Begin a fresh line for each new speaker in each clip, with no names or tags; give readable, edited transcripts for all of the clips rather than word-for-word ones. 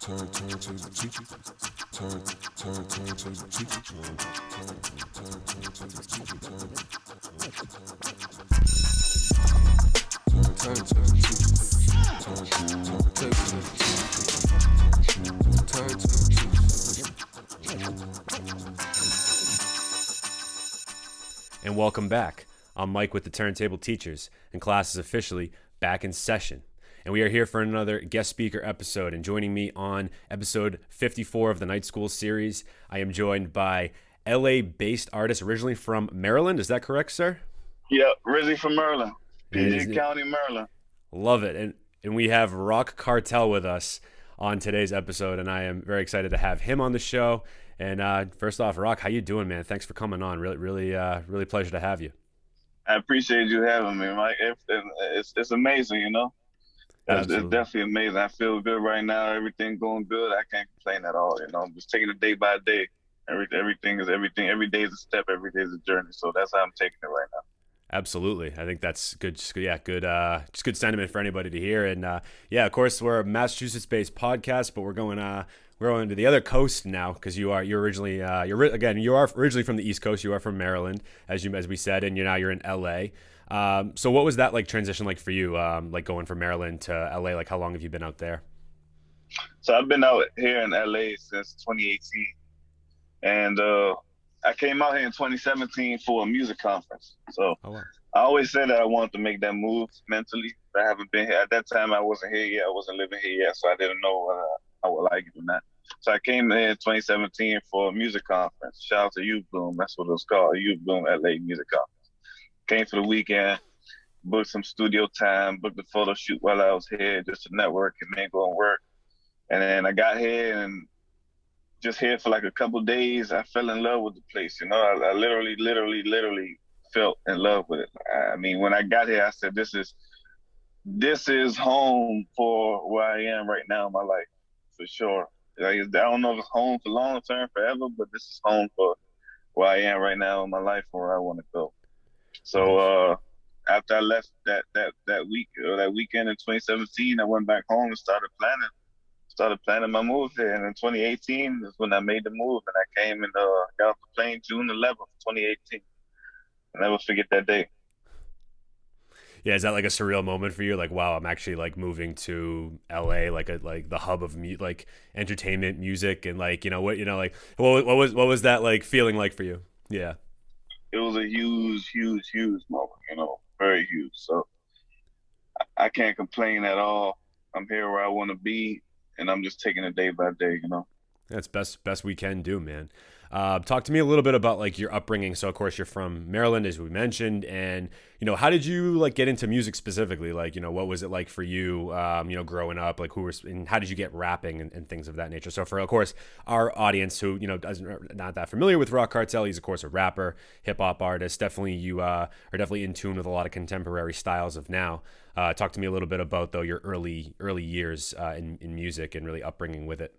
Turn to the teacher. Turn to the teacher. Turn to the teacher. Turn to the teacher. Turn to the teacher.
And welcome back. I'm Mike with the Turntable Teachers, and class is officially back in session. And we are here for another guest speaker episode. And joining me on episode 54 of the Night School series, I am joined by LA-based artist originally from Maryland. Is that correct, sir?
Yep, originally from Maryland, PG County, Maryland.
Love it. And we have Roc Kartel with us on today's episode, and I am very excited to have him on the show. And first off, Roc, how you doing, man? Thanks for coming on. Really pleasure to have you.
I appreciate you having me, Mike. It's amazing, you know. It's definitely amazing. I feel good right now. Everything going good. I can't complain at all. You know, I'm just taking it day by day. Everything is everything. Every day is a step. Every day is a journey. So that's how I'm taking it right now.
Absolutely. I think that's good. Just good sentiment for anybody to hear. And of course, we're a Massachusetts-based podcast, but we're going to the other coast now because you're originally you are originally from the East Coast. You are from Maryland, as we said, and you're in LA. So what was that like transition like for you? Like going from Maryland to LA? Like how long have you been out there?
So I've been out here in LA since 2018, and I came out here in 2017 for a music conference. So
wow.
I always said that I wanted to make that move mentally. I haven't been here at that time. I wasn't here yet. I wasn't living here yet, so I didn't know I would like it or not. So I came here in 2017 for a music conference. Shout out to Youth Bloom. That's what it was called, Youth Bloom LA Music Conference. Came for the weekend, booked some studio time, booked a photo shoot while I was here, just to network and then go and work. And then I got here and just here for like a couple of days, I fell in love with the place. You know, I literally felt in love with it. I mean, when I got here, I said, this is home for where I am right now in my life, for sure. I don't know if it's home for long term, forever, but this is home for where I am right now in my life, where I want to go. So after I left that weekend in 2017, I went back home and started planning my move here. And in 2018 is when I made the move, and I came and got off the plane June 11th, 2018. I'll never forget that day.
Yeah, is that like a surreal moment for you? Like, wow, I'm actually like moving to LA, like the hub of like entertainment, music, and like what was that like feeling like for you? Yeah,
it was a huge moment. Very huge. So I can't complain at all. I'm here where I want to be, and I'm just taking it day by day.
That's best we can do, man. Talk to me a little bit about like your upbringing. So of course you're from Maryland, as we mentioned, and how did you like get into music specifically? Like what was it like for you? Growing up, like and how did you get rapping and things of that nature? So for of course our audience who not that familiar with Roc Kartel, he's of course a rapper, hip hop artist. Definitely you are definitely in tune with a lot of contemporary styles of now. Talk to me a little bit about though your early years in music and really upbringing with it.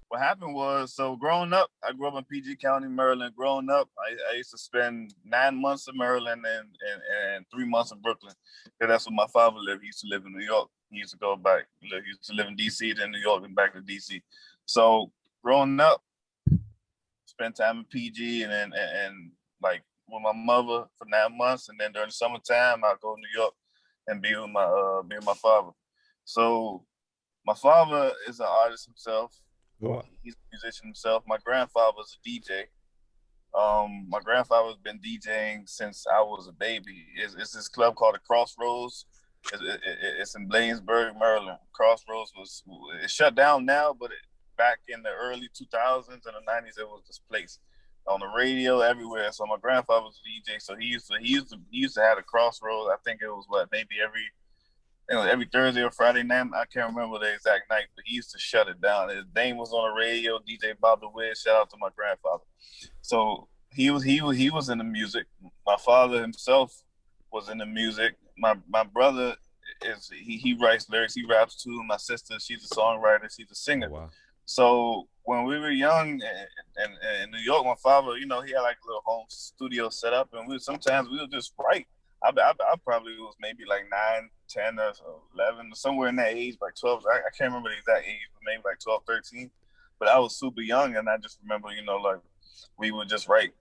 What happened was, so growing up, I grew up in PG County, Maryland. Growing up, I used to spend 9 months in Maryland and 3 months in Brooklyn. Because that's where my father lived. He used to live in New York. He used to go back. He used to live in D.C., then New York, and back to D.C. So growing up, spent time in PG and like with my mother for 9 months. And then during the summertime, I'd go to New York and be with my father. So my father is an artist himself. He's a musician himself. My grandfather's a DJ. My grandfather's been DJing since I was a baby. It's this club called the Crossroads. It's in Bladensburg, Maryland. Crossroads it's shut down now, but back in the early 2000s and the 90s, it was this place on the radio everywhere. So my grandfather was a DJ, so he used to have a Crossroads. I think it was maybe every Thursday or Friday night. I can't remember the exact night, but he used to shut it down. His name was on the radio, DJ Bob the Wiz. Shout out to my grandfather. So he was in the music. My father himself was in the music. My brother he writes lyrics, he raps too. My sister, she's a songwriter, she's a singer.
Oh, wow.
So when we were young and in New York, my father, he had like a little home studio set up, and sometimes we would just write I probably was maybe like 9, 10, or 11, somewhere in that age, like 12. I can't remember the exact age, but maybe like 12, 13. But I was super young, and I just remember, like we would just write,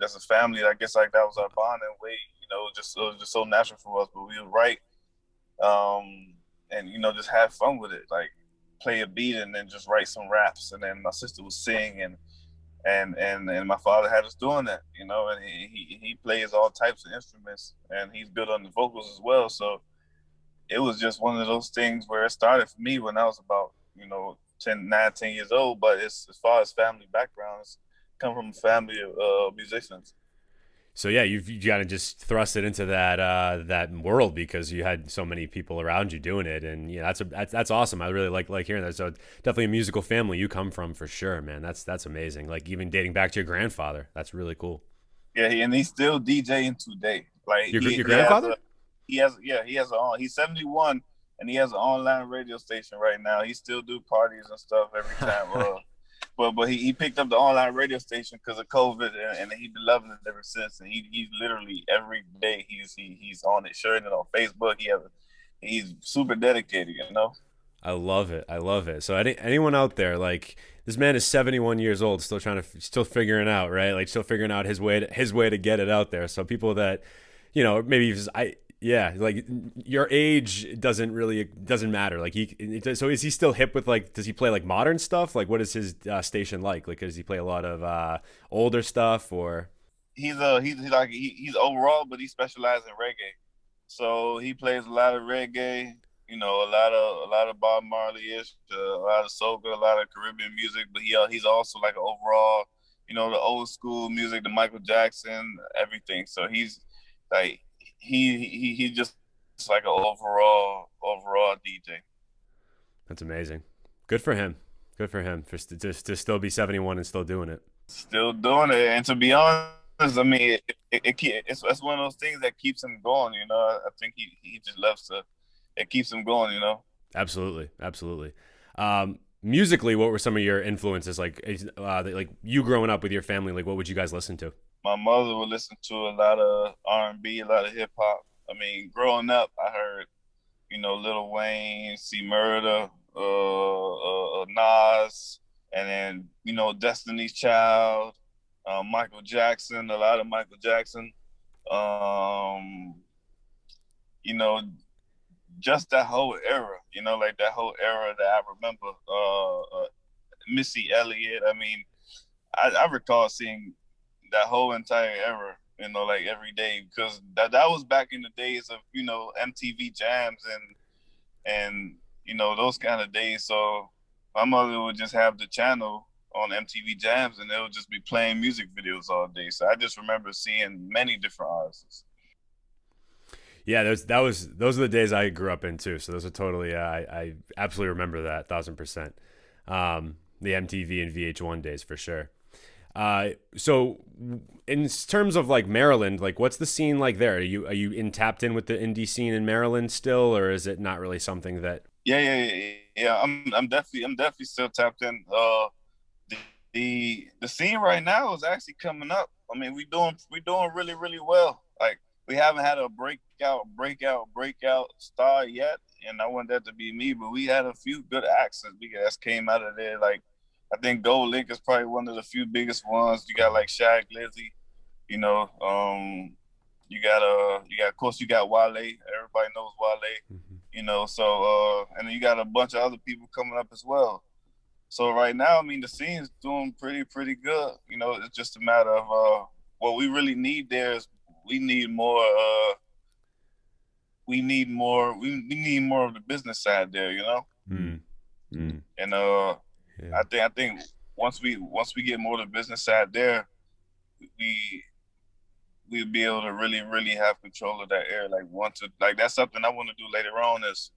as a family. I guess like that was our bonding way. It was just so natural for us. But we would write, and just have fun with it, like play a beat and then just write some raps, and then my sister would sing, and my father had us doing that, and he plays all types of instruments, and he's good on the vocals as well. So it was just one of those things where it started for me when I was about 10 years old. But it's, as far as family backgrounds, come from a family of musicians.
So yeah, you got to just thrust it into that world because you had so many people around you doing it, and yeah, that's awesome. I really like hearing that. So definitely a musical family you come from for sure, man. That's amazing. Like even dating back to your grandfather, that's really cool.
Yeah, and he's still DJing today. Like
Your grandfather?
he has he's 71, and he has an online radio station right now. He still do parties and stuff every time. But he picked up the online radio station because of COVID, and he's been loving it ever since. And he's literally every day he's on it, sharing it on Facebook. He's super dedicated,
I love it. I love it. So anyone out there, like this man is 71 years old, still figuring out, right? Like still figuring out his way to get it out there. So people that, maybe just, yeah, like your age doesn't matter. Like so is he still hip with like, does he play like modern stuff? Like what is his station like? Like, does he play a lot of older stuff or?
He's overall, but he specializes in reggae. So he plays a lot of reggae, a lot of Bob Marley ish, a lot of soca, a lot of Caribbean music. But he's also like an overall, the old school music, the Michael Jackson, everything. So he's like he just like an overall DJ.
That's amazing. Good for him. Good for him for to still be 71 and still doing it.
Still doing it, and to be honest, I mean, it's one of those things that keeps him going. I think he just loves to. It keeps him going.
Absolutely, absolutely. Musically, what were some of your influences? Like you growing up with your family, like what would you guys listen to?
My mother would listen to a lot of R&B, a lot of hip hop. I mean, growing up, I heard, Lil Wayne, C Murder, Nas, and then Destiny's Child, Michael Jackson, a lot of Michael Jackson. Um, you know, just that whole era, like that whole era that I remember. Missy Elliott. I mean, I recall seeing that whole entire era, like every day, because that was back in the days of MTV Jams and those kind of days. So my mother would just have the channel on MTV Jams, and they would just be playing music videos all day. So I just remember seeing many different artists.
Yeah, those are the days I grew up in too. So those are totally, I absolutely remember that 1,000%. The MTV and VH1 days for sure. So in terms of like Maryland, like what's the scene like there? Are you tapped in with the indie scene in Maryland still, or is it not really something that?
Yeah. I'm definitely still tapped in. The scene right now is actually coming up. I mean, we doing really really well. Like we haven't had a breakout star yet, and I want that to be me. But we had a few good acts that came out of there. Like I think Gold Link is probably one of the few biggest ones. You got like Shaq Lizzy, you know. Of course you got Wale. Everybody knows Wale, and then you got a bunch of other people coming up as well. So right now, I mean, the scene's doing pretty good. It's just a matter of what we really need there is we need more we need more of the business side there,
Mm. Mm.
And
Yeah.
I think once we get more of the business side there, we'll be able to really have control of that area. Like that's something I want to do later on. Is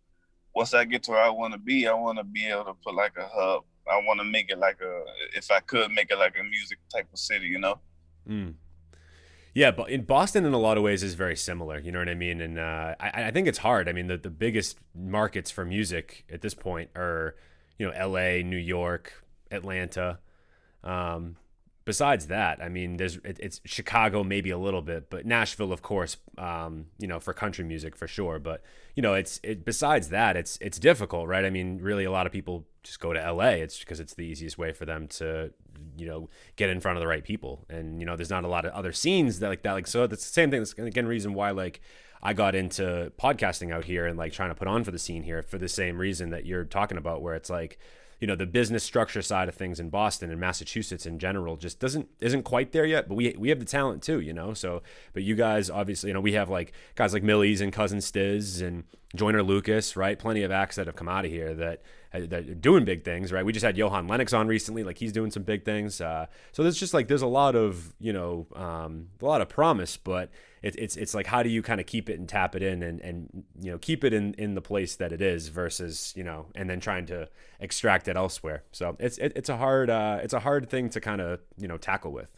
once I get to where I want to be able to put like a hub. I want to make it if I could make it like a music type of city.
Mm. Yeah, but in Boston, in a lot of ways, is very similar. You know what I mean? And I think it's hard. I mean, the biggest markets for music at this point are, L.A., New York, Atlanta. besides that, I mean, it's Chicago maybe a little bit, but Nashville, of course, you know, for country music for sure. But you know, besides that, it's difficult, right? I mean, really, a lot of people just go to LA. It's because it's the easiest way for them to, you know, get in front of the right people. And you know, there's not a lot of other scenes that like that. Like, so that's the same thing. That's again reason why like I got into podcasting out here and like trying to put on for the scene here for the same reason that you're talking about, where it's like, you know, the business structure side of things in Boston and Massachusetts in general just isn't quite there yet, but we have the talent too, you know. So, but you guys obviously, you know, we have like guys like Millie's and Cousin Stiz and Joyner Lucas, right? Plenty of acts that have come out of here that are doing big things, right? We just had Johan Lennox on recently, like he's doing some big things. So there's just like there's a lot of, you know, a lot of promise, but it's like, how do you kind of keep it and tap it in and you know, keep it in the place that it is versus, you know, and then trying to extract it elsewhere. So it's a hard thing to kind of, you know, tackle with.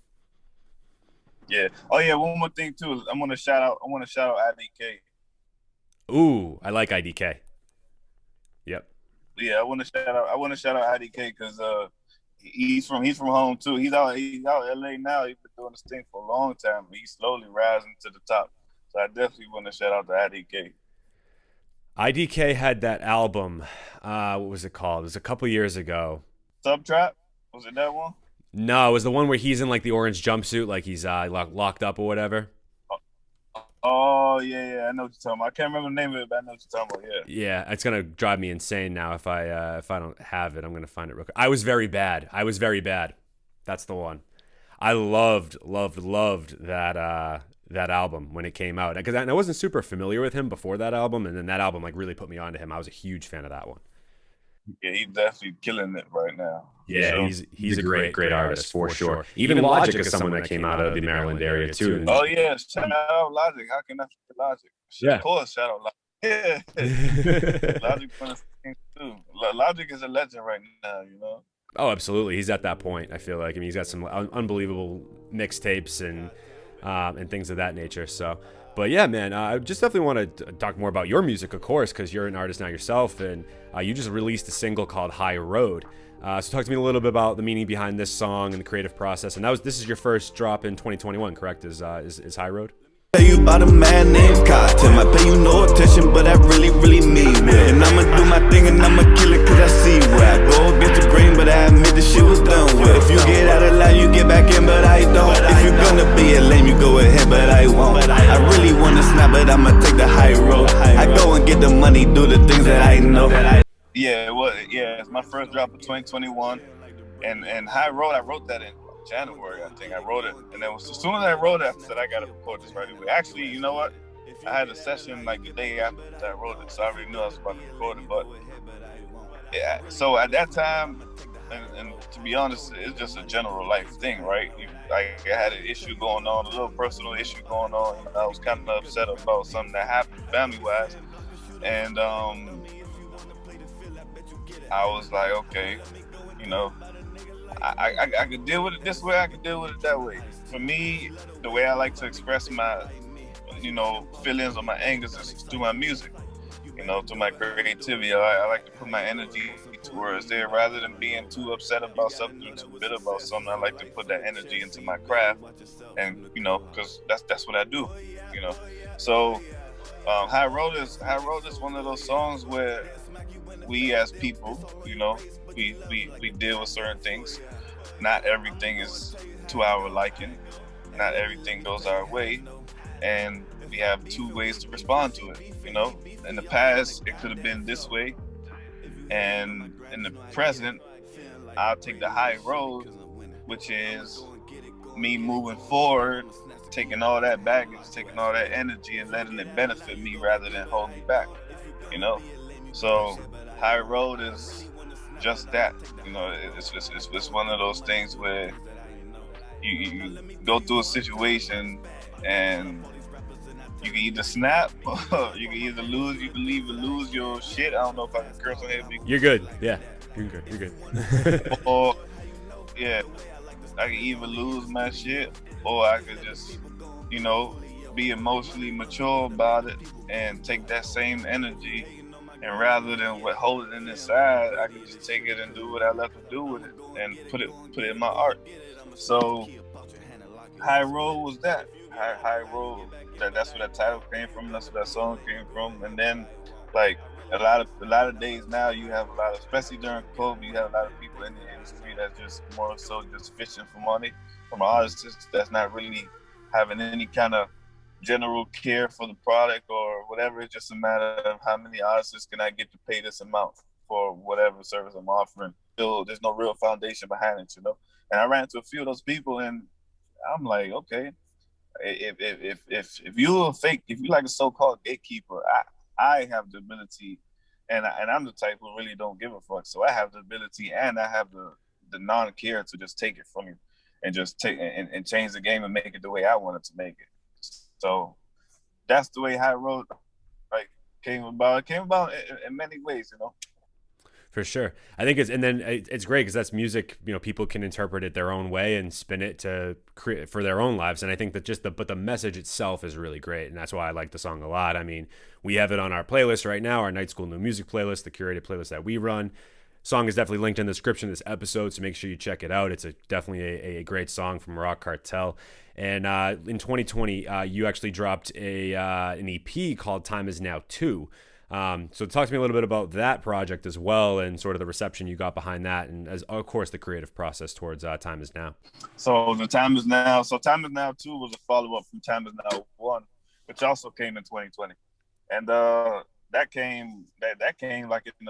Yeah. Oh yeah. One more thing too. I want to shout out IDK.
Ooh, I like IDK. Yep.
Yeah, I want to shout out IDK because he's from home too. He's out LA now. He's been doing this thing for a long time. He's slowly rising to the top. So I definitely want to shout out to IDK.
IDK had that album. What was it called? It was a couple years ago.
Subtrap? Was it that one?
No, it was the one where he's in like the orange jumpsuit, like he's locked up or whatever.
Oh yeah, I know what you're talking about. I can't remember the name of it, but I know what you're talking about. Yeah.
Yeah, it's gonna drive me insane now if I don't have it. I'm gonna find it real quick. I was very bad. That's the one. I loved that album when it came out, because I wasn't super familiar with him before that album, and then that album like really put me onto him. I was a huge fan of that one.
Yeah, he's definitely killing it right now.
Yeah, he's a great artist for sure. Even Logic is someone that came out of the Maryland area too.
Oh yeah, shout out Logic. How can I forget Logic?
Yeah,
of course, shout out Logic. Yeah, Logic too. Logic is a legend right now, you know.
Oh, absolutely. He's at that point. I feel like. I mean, he's got some unbelievable mixtapes and things of that nature. So, but yeah, man, I just definitely want to talk more about your music, of course, because you're an artist now yourself, and you just released a single called High Road. So talk to me a little bit about the meaning behind this song and the creative process. And this is your first drop in 2021, correct? Is High Road?
Tell you about a man named Kartel. I pay you no attention, but I really mean it. And I'ma do my thing and I'ma kill it, cause I see where I go against the grain, but I admit the shit was done with. If you get out of line, you get back in, but I don't. If you're gonna be a lame, you go ahead, but I won't. I really wanna snap, but I'ma take the high road. I go and get the money, do the things that I know.
Yeah, it's my first drop of 2021. And High Road, I wrote that in January, I think. I wrote it, and then as soon as I wrote it, I said I gotta record this right away. Actually, you know what? I had a session like the day after I wrote it, so I already knew I was about to record it. But yeah, so at that time, and to be honest, it's just a general life thing, right? I had an issue going on, a little personal issue going on. I was kind of upset about something that happened family-wise, and I was like, okay, you know, I could deal with it this way, I could deal with it that way. For me, the way I like to express my, you know, feelings or my angers is through my music, you know, through my creativity. I like to put my energy towards there rather than being too upset about something or too bitter about something. I like to put that energy into my craft, and you know, because that's what I do, you know. So High Road is one of those songs where we as people, you know, we deal with certain things. Not everything is to our liking. Not everything goes our way. And we have two ways to respond to it, you know. In the past, it could have been this way. And in the present, I'll take the high road, which is me moving forward, taking all that baggage, taking all that energy and letting it benefit me rather than hold me back, you know. So High Road is just that, you know. It's one of those things where you go through a situation and you can either snap or you can either lose your shit. I don't know if I can curse on here.
You're good. Yeah, you're good.
Or yeah, I can either lose my shit or I could just, be emotionally mature about it and take that same energy And rather than what hold it inside, I could just take it and do what I love to do with it and put it in my art. So High Road was that. High Road. That's where that title came from. That's where that song came from. And then, like a lot of days now, you have a lot of, especially during COVID, you have a lot of people in the industry that's just more so just fishing for money from artists that's not really having any kind of general care for the product or whatever. It's just a matter of how many artists can I get to pay this amount for whatever service I'm offering. Still, there's no real foundation behind it, you know. And I ran into a few of those people, and I'm like, okay, if you're a fake, if you like a so-called gatekeeper, I have the ability, and I'm the type who really don't give a fuck. So I have the ability, and I have the non-care to just take it from you, and just take and change the game and make it the way I wanted to make it. So that's the way High Road like came about. It came about in many ways, you know.
For sure. I think it's, and then it's great because that's music, you know, people can interpret it their own way and spin it to create for their own lives. And I think that but the message itself is really great. And that's why I like the song a lot. I mean, we have it on our playlist right now, our Night School New Music playlist, the curated playlist that we run. Song is definitely linked in the description of this episode, so make sure you check it out. It's definitely a great song from Roc Kartel. And in 2020, you actually dropped an EP called Time Is Now 2. So talk to me a little bit about that project as well, and sort of the reception you got behind that, and as of course the creative process towards Time Is Now.
So Time Is Now 2 was a follow-up from Time Is Now 1, which also came in 2020. And that came like in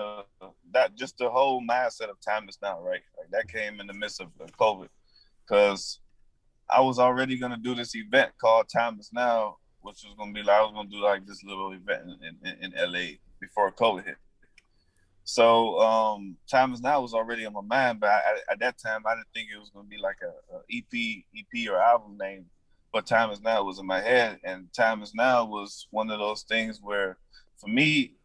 that just the whole mindset of Time Is Now, right? Like that came in the midst of COVID, because I was already gonna do this event called Time Is Now, which was gonna be like I was gonna do like this little event in LA before COVID hit. So Time Is Now was already on my mind, but at that time I didn't think it was gonna be like a EP or album name. But Time Is Now was in my head, and Time Is Now was one of those things where, for me,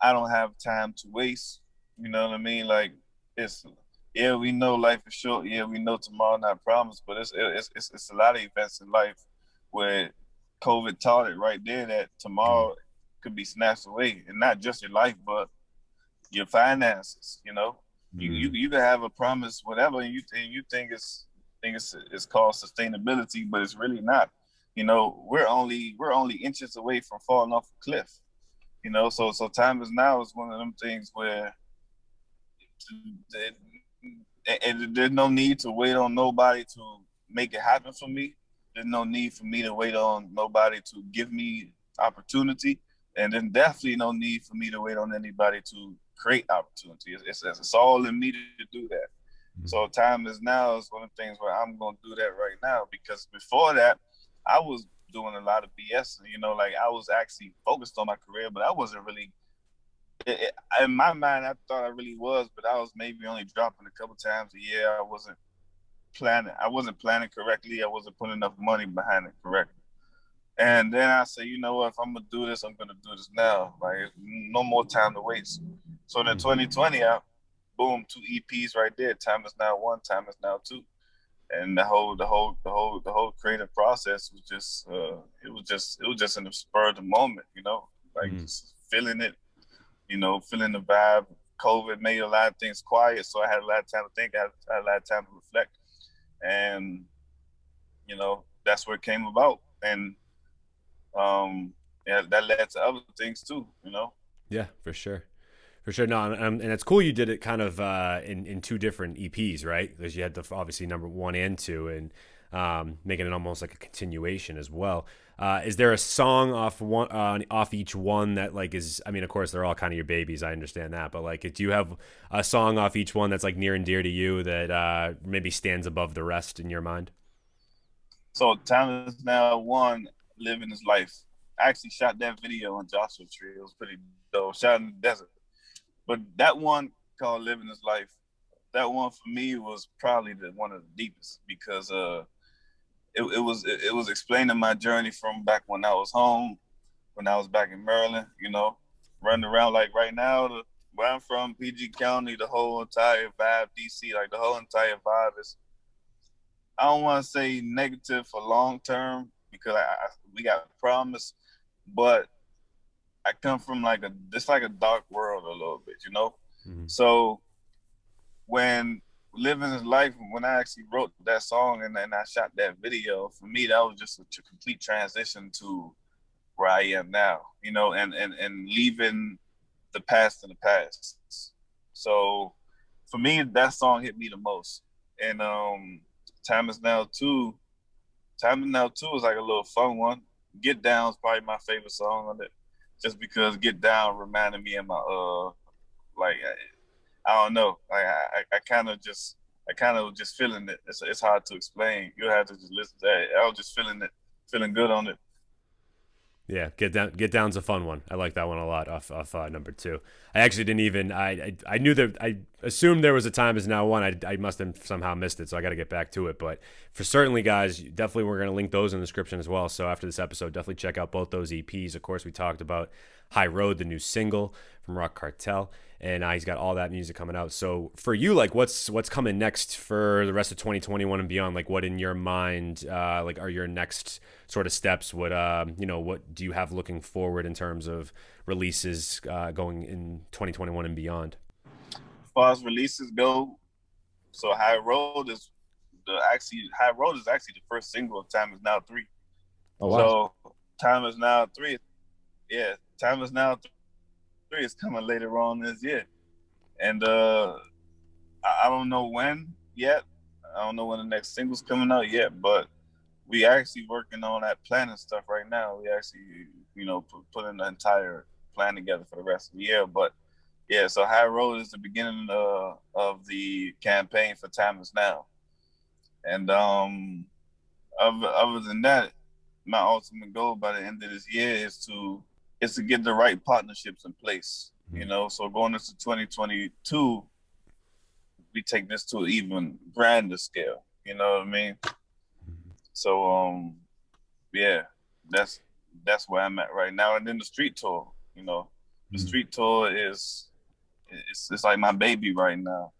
I don't have time to waste. You know what I mean? Like it's yeah, we know life is short. Yeah, we know tomorrow not promised, but it's a lot of events in life where COVID taught it right there that tomorrow could be snatched away, and not just your life, but your finances. You know, you can have a promise, whatever, and you think it's called sustainability, but it's really not. You know, we're only inches away from falling off a cliff. You know, so Time Is Now is one of them things where and there's no need to wait on nobody to make it happen for me. There's no need for me to wait on nobody to give me opportunity, and then definitely no need for me to wait on anybody to create opportunity. It's all in me to do that. So Time Is Now is one of the things where I'm going to do that right now, because before that, I was doing a lot of BS. You know, like I was actually focused on my career, but I wasn't really. In my mind, I thought I really was, but I was maybe only dropping a couple times a year. I wasn't planning correctly. I wasn't putting enough money behind it correctly. And then I said, you know what, if I'm gonna do this, I'm gonna do this now. Like no more time to waste. So in 2020, boom, 2 EPs right there. Time Is Now 1, Time Is Now 2. And the whole creative process was just it was just in the spur of the moment, you know, like just feeling it, you know, feeling the vibe. COVID made a lot of things quiet, so I had a lot of time to think. I had a lot of time to reflect, and you know, that's where it came about. And yeah, that led to other things too, you know.
Yeah, for sure. For sure. No, and it's cool you did it kind of in 2 different EPs, right? Because you had the obviously number 1 and 2, and making it almost like a continuation as well. Is there a song off each one that like is? I mean, of course, they're all kind of your babies. I understand that, but like, do you have a song off each one that's like near and dear to you that maybe stands above the rest in your mind?
So Time Is Now 1, Living His Life. I actually shot that video on Joshua Tree. It was pretty dope. Shot in the desert. But that one called Living His Life, that one for me was probably one of the deepest, because it was explaining my journey from back when I was home, when I was back in Maryland, you know, running around like right now, where I'm from, PG County, the whole entire vibe, DC, like the whole entire vibe is, I don't want to say negative for long term, because we got promise, but I come from like it's like a dark world a little bit, you know.
Mhm.
So when living his life, when I actually wrote that song and I shot that video, for me that was just a complete transition to where I am now, you know, and leaving the past in the past. So for me, that song hit me the most. And Time Is Now Too. Time Is Now Too is like a little fun one. Get Down is probably my favorite song on it, just because Get Down reminded me of my like I don't know, like I kind of just feeling it. It's hard to explain. You have to just listen to it. I was just feeling it, feeling good on it.
Yeah, Get Down's a fun one. I like that one a lot off number two. I actually didn't even I knew that I assumed there was a Time Is Now one. I must have somehow missed it, so I got to get back to it. But for certainly, guys, definitely we're gonna link those in the description as well. So after this episode, definitely check out both those EPs. Of course, we talked about High Road, the new single from Roc Kartel, and he's got all that music coming out. So for you, like, what's coming next for the rest of 2021 and beyond? Like, what in your mind, like, are your next sort of steps? What what do you have looking forward in terms of releases going in 2021 and beyond?
As far as releases go, so High Road is actually the first single of Time Is Now 3.
Oh wow.
So Time Is Now 3, yeah, Time Is Now 3 is coming later on this year. And I don't know when yet. I don't know when the next single's coming out yet, but we actually working on that planning stuff right now. We actually, putting the entire plan together for the rest of the year. But yeah, so High Road is the beginning of the campaign for Time Is Now. And other than that, my ultimate goal by the end of this year is to get the right partnerships in place. You know, so going into 2022, we take this to an even grander scale. You know what I mean? So yeah, that's where I'm at right now. And then the street tour, the street tour is it's like my baby right now.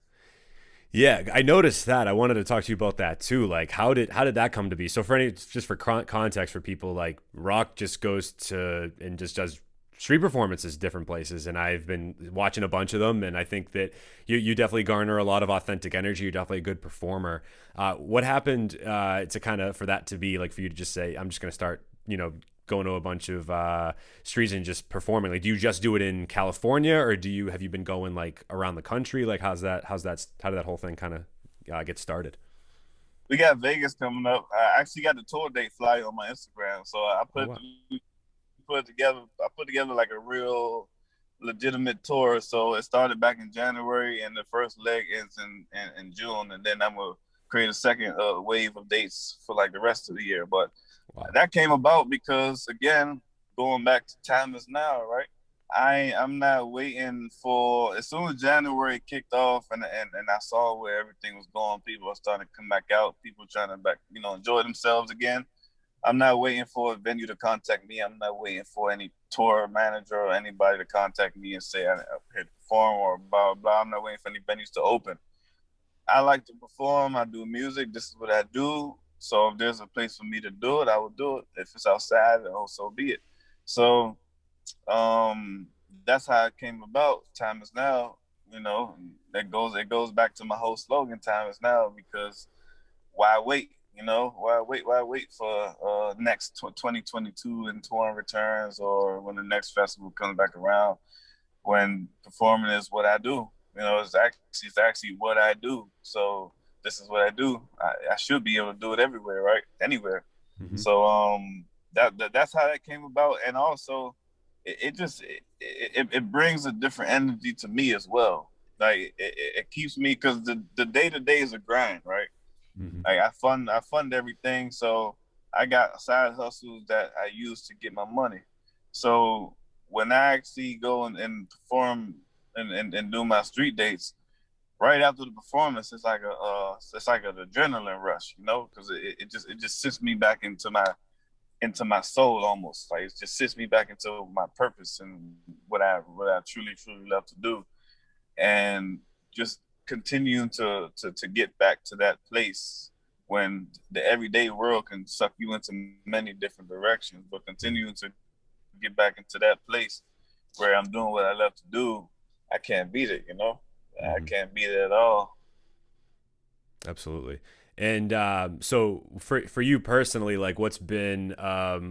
Yeah, I noticed that. I wanted to talk to you about that too. Like, how did that come to be? So, just for context for people, like Roc just goes to and just does street performances different places, and I've been watching a bunch of them, and I think that you definitely garner a lot of authentic energy. You're definitely a good performer. What happened to kind of for that to be like for you to just say, I'm just going to start, going to a bunch of streets and just performing? Like, do you just do it in California, or have you been going like around the country? Like, how did that whole thing kind of get started?
We got Vegas coming up. I actually got the tour date flyer on my Instagram, so I put together like a real legitimate tour. So it started back in January, and the first leg ends in June, and then I'm gonna create a second wave of dates for like the rest of the year. But that came about because, again, going back to Time Is Now, right? I'm not waiting for, as soon as January kicked off and I saw where everything was going, people are starting to come back out, people trying to enjoy themselves again. I'm not waiting for a venue to contact me. I'm not waiting for any tour manager or anybody to contact me and say I'm here to perform or blah, blah. I'm not waiting for any venues to open. I like to perform. I do music. This is what I do. So if there's a place for me to do it, I will do it. If it's outside, so be it. So that's how it came about. Time Is Now. It goes back to my whole slogan. Time is now, because why wait? Why wait for next 2022 and touring returns, or when the next festival comes back around, when performing is what I do. It's actually what I do. So this is what I do. I should be able to do it everywhere, right? Anywhere.
Mm-hmm.
So that's how that came about. And also it brings a different energy to me as well. Like it keeps me, because the day-to-day is a grind, right?
Mm-hmm.
Like I fund everything. So I got side hustles that I use to get my money. So when I actually go and perform and do my street dates, right after the performance, it's like an adrenaline rush, because it just sits me back into my soul almost. Like, it just sits me back into my purpose and what I truly love to do, and just continuing to get back to that place when the everyday world can suck you into many different directions, but continuing to get back into that place where I'm doing what I love to do, I can't beat it. I
Mm-hmm.
can't beat it at all.
Absolutely. And so for you personally, like what's been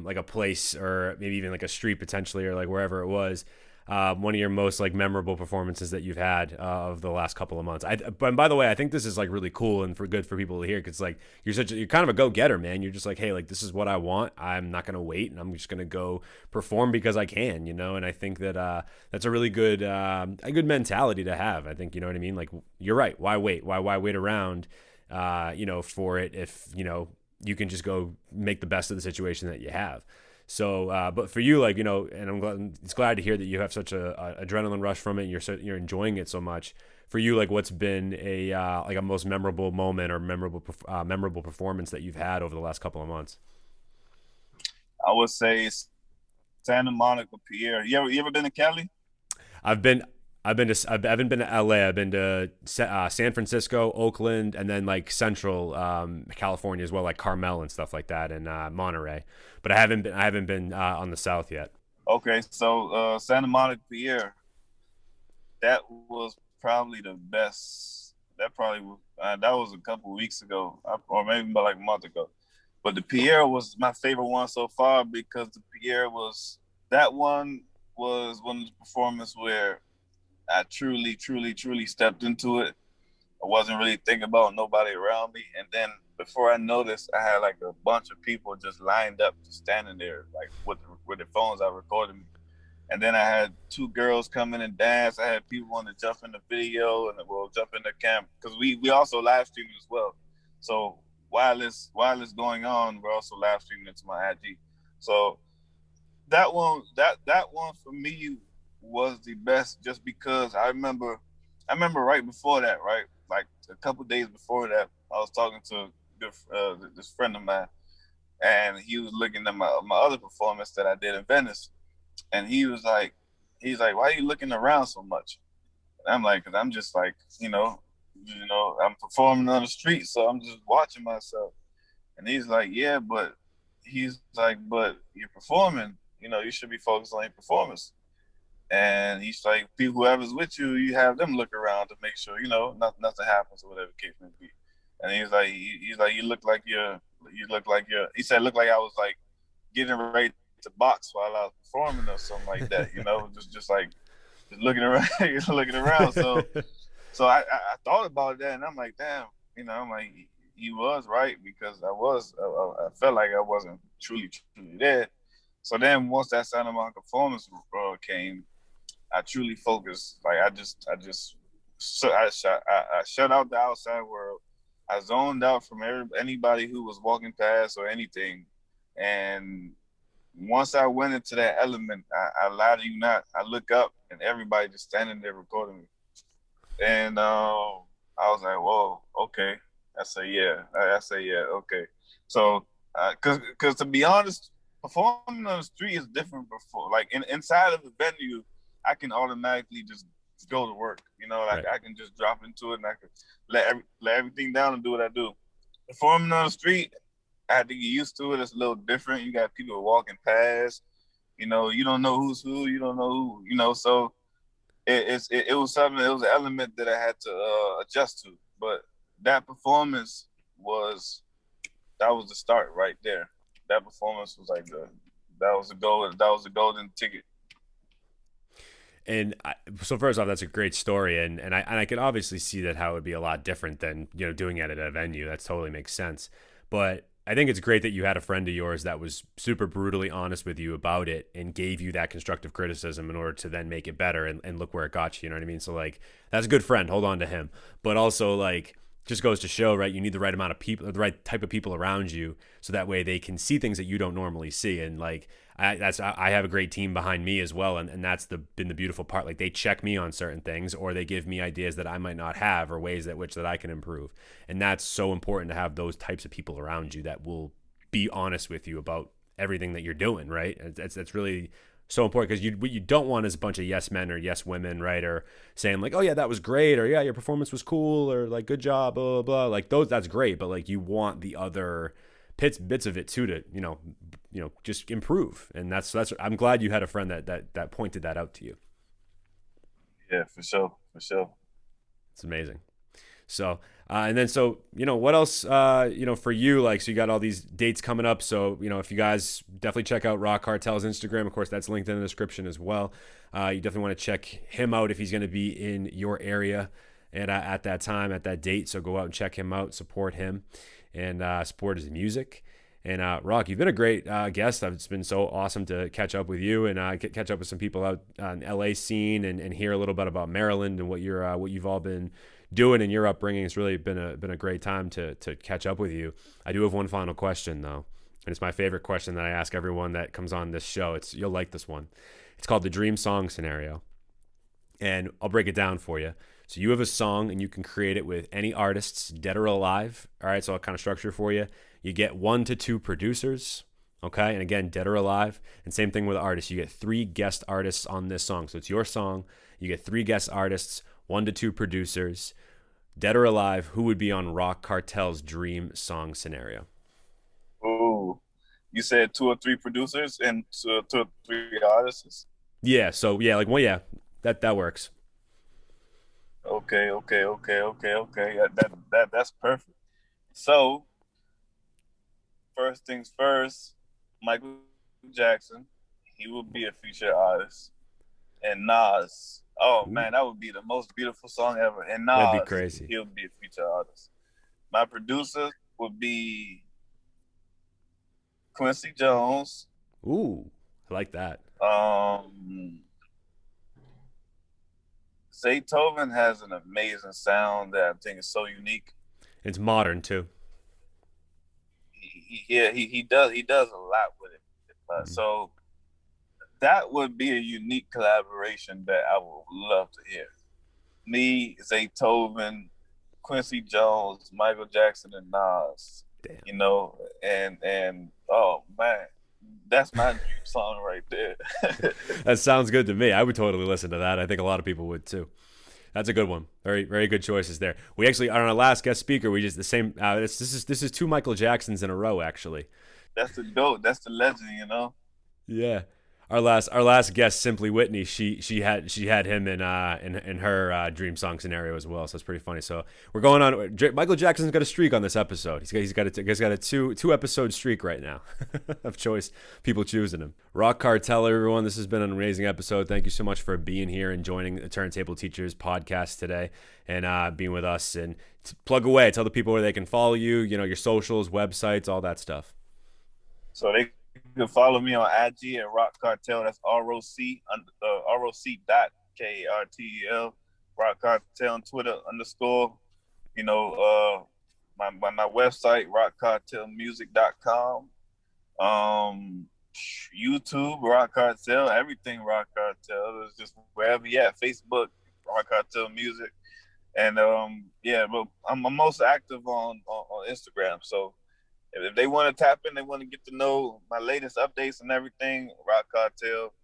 like a place or maybe even like a street potentially or like wherever it was, one of your most like memorable performances that you've had of the last couple of months. But by the way, I think this is like really cool and for good for people to hear because like you're kind of a go getter, man. You're just like, hey, like this is what I want. I'm not gonna wait, and I'm just gonna go perform because I can, And I think that that's a really good a good mentality to have. I think you know what I mean. Like you're right. Why wait? Why wait around? For it if, you can just go make the best of the situation that you have. So, but for you, like, and it's glad to hear that you have such a adrenaline rush from it and you're enjoying it so much. For you, like what's been like a most memorable moment or memorable performance that you've had over the last couple of months?
I would say Santa Monica Pier. You ever been to Cali?
I've been I haven't been to LA. I've been to San Francisco, Oakland, and then like Central California as well, like Carmel and stuff like that, and Monterey. But I haven't been on the South yet.
Okay, so Santa Monica Pier, that was probably the best. That was a couple of weeks ago, or maybe about like a month ago. But the Pierre was my favorite one so far because the Pierre was one of the performances where I truly, truly, truly stepped into it. I wasn't really thinking about nobody around me. And then before I noticed, I had like a bunch of people just lined up, just standing there, like with their phones out recording me. And then I had two girls come in and dance. I had people want to jump in the video and we'll jump in the camp because we also live streaming as well. So while it's going on, we're also live streaming into my IG. So that one for me was the best just because I remember right before that, right? Like a couple days before that, I was talking to this friend of mine, and he was looking at my other performance that I did in Venice, and he's like, why are you looking around so much? And I'm like, because I'm just like, I'm performing on the street, so I'm just watching myself. And he's like, yeah, but you're performing, you should be focused on your performance. And he's like, whoever's with you, you have them look around to make sure, nothing happens or whatever the case may be. And he's like, you look like you're, he said, look like I was like getting ready to box while I was performing or something like that, just looking around, looking around. So I thought about that and I'm like, damn, I'm like, he was right because I felt like I wasn't truly there. So then once that Santa Monica performance came, I truly focused. Like I shut out the outside world. I zoned out from anybody who was walking past or anything. And once I went into that element, I lie to you not. I look up and everybody just standing there recording me. And I was like, whoa, okay. I say, yeah, okay. So, because to be honest, performing on the street is different before. Like inside of the venue, I can automatically just go to work. Right. I can just drop into it and I can let everything down and do what I do. Performing on the street, I had to get used to it. It's a little different. You got people walking past. You don't know who's who. You don't know who. So it was something. It was an element that I had to adjust to. But that performance was the start right there. That performance was like that was the golden ticket.
And so first off, that's a great story, and I can obviously see that how it would be a lot different than doing it at a venue. That totally makes sense. But I think it's great that you had a friend of yours that was super brutally honest with you about it and gave you that constructive criticism in order to then make it better and look where it got you. You know what I mean? So like that's a good friend. Hold on to him. But also like just goes to show, right? You need the right amount of people, the right type of people around you, so that way they can see things that you don't normally see. And like I have a great team behind me as well, and that's been the beautiful part. Like they check me on certain things, or they give me ideas that I might not have, or ways that I can improve. And that's so important to have those types of people around you that will be honest with you about everything that you're doing, right? That's really so important, because what you don't want is a bunch of yes men or yes women, right? Or saying like, oh yeah, that was great, or yeah, your performance was cool, or like good job, blah blah blah. Like that's great, but like you want the other bits of it too to just improve. And that's I'm glad you had a friend that pointed that out to you.
Yeah, for sure.
It's amazing. So, and then, so, what else, for you, like, so you got all these dates coming up. So, if you guys definitely check out Roc Kartel's Instagram, of course, that's linked in the description as well. You definitely want to check him out if he's going to be in your area and at that time, at that date. So go out and check him out, support him, and support his music. And Roc, you've been a great guest. It's been so awesome to catch up with you and catch up with some people out on LA scene and hear a little bit about Maryland and what you've all been doing in your upbringing. It's really been a great time to catch up with you. I do have one final question though, and it's my favorite question that I ask everyone that comes on this show. You'll like this one. It's called the dream song scenario, and I'll break it down for you. So you have a song and you can create it with any artists, dead or alive. All right, so I'll kind of structure for you. You get 1 to 2 producers, okay? And again, dead or alive. And same thing with artists. You get 3 guest artists on this song. So it's your song. You get 3 guest artists, 1 to 2 producers, dead or alive. Who would be on Roc Kartel's dream song scenario?
Ooh, you said 2 or 3 producers and 2 or 3 artists?
Yeah, so yeah, like, well, yeah, that works.
Okay. That's perfect. So, first things first, Michael Jackson, he will be a featured artist. And Nas, man, that would be the most beautiful song ever. And Nas,
that'd be crazy.
He'll be a featured artist. My producer would be Quincy Jones.
Ooh, I like that.
Beethoven has an amazing sound that I think is so unique.
It's modern too.
He does a lot with it. So that would be a unique collaboration that I would love to hear. Me, Beethoven, Quincy Jones, Michael Jackson, and Nas.
Damn.
And oh man, that's my dream song right there.
That sounds good to me. I would totally listen to that. I think a lot of people would too. That's a good one. Very, very good choices there. We actually, on our last guest speaker, we just the same. This is 2 Michael Jacksons in a row, actually.
That's the GOAT. That's the legend,
Yeah. Our last guest, Simply Whitney, she had him in her dream song scenario as well. So it's pretty funny. So we're going on. Michael Jackson's got a streak on this episode. He's got a two episode streak right now of choice people choosing him. Roc Kartel, everyone. This has been an amazing episode. Thank you so much for being here and joining the Turntable Teachers podcast today and being with us. And plug away. Tell the people where they can follow you. Your socials, websites, all that stuff.
So you can follow me on IG at Roc Kartel. That's ROC.KARTEL. Roc Kartel on Twitter _ my website, rockartelmusic.com. YouTube, Roc Kartel, everything Roc Kartel. It's just wherever you at. Facebook, Roc Kartel Music. And but I'm most active on Instagram. So if they want to tap in, they want to get to know my latest updates and everything, Roc Kartel,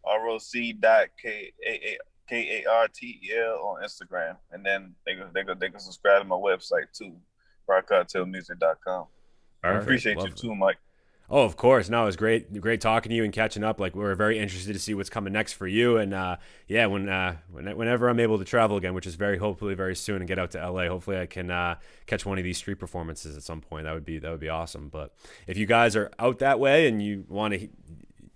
ROC.KARTEL on Instagram. And then they can subscribe to my website too, rockartelmusic.com. I appreciate you too, Mike.
Oh, of course. No, it was great talking to you and catching up. Like, we're very interested to see what's coming next for you. And whenever I'm able to travel again, which is hopefully very soon, and get out to LA, hopefully I can catch one of these street performances at some point. That would be awesome. But if you guys are out that way and you want to,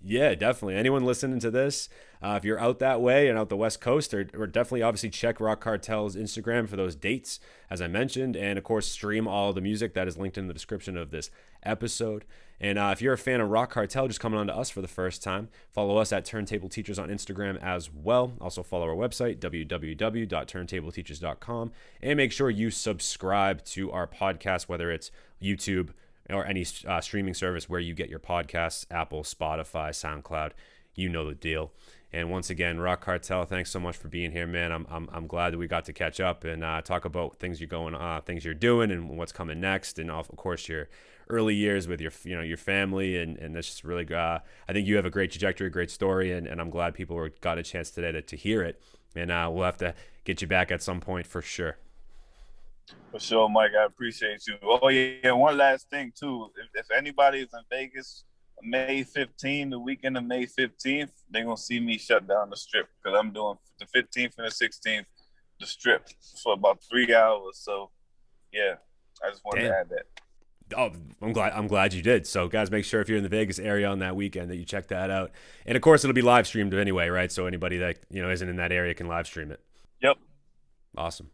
yeah, definitely. Anyone listening to this, if you're out that way and out the West Coast, or definitely obviously check Roc Kartel's Instagram for those dates, as I mentioned, and of course stream all the music that is linked in the description of this episode. And if you're a fan of Roc Kartel, just coming on to us for the first time, follow us at Turntable Teachers on Instagram as well. Also follow our website, www.turntableteachers.com, and make sure you subscribe to our podcast, whether it's YouTube or any streaming service where you get your podcasts, Apple, Spotify, SoundCloud, you know the deal. And once again, Roc Kartel, thanks so much for being here, man. I'm glad that we got to catch up and talk about things things you're doing and what's coming next, and of course your early years with your family, and that's just really I think you have a great trajectory, great story, and I'm glad people got a chance today to hear it. And we'll have to get you back at some point for sure.
For sure, Mike. I appreciate you. Oh yeah, one last thing too. If anybody is in Vegas May 15th, the weekend of May 15th, they're going to see me shut down the strip because I'm doing the 15th and the 16th, the strip for about 3 hours. So, yeah, I just wanted to add that.
Oh, I'm glad you did. So, guys, make sure if you're in the Vegas area on that weekend that you check that out. And of course, it'll be live streamed anyway, right? So anybody that isn't in that area can live stream it.
Yep.
Awesome.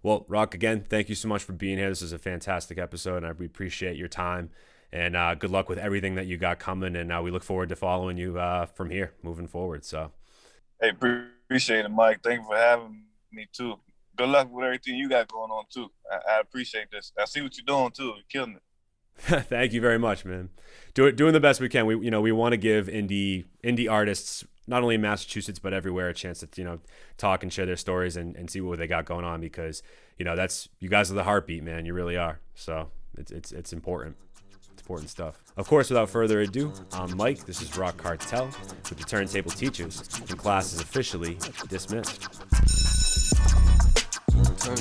Well, Roc, again, thank you so much for being here. This is a fantastic episode, and we appreciate your time. And good luck with everything that you got coming. And we look forward to following you from here moving forward. So,
hey, appreciate it, Mike. Thank you for having me too. Good luck with everything you got going on too. I appreciate this. I see what you're doing too. You're killing it.
Thank you very much, man. Doing the best we can. We want to give indie artists, not only in Massachusetts but everywhere, a chance to talk and share their stories and see what they got going on, because that's, you guys are the heartbeat, man. You really are. So it's important. It's important stuff. Of course, without further ado, I'm Mike. This is Roc Kartel with the Turntable Teachers, and class is officially dismissed.
Turn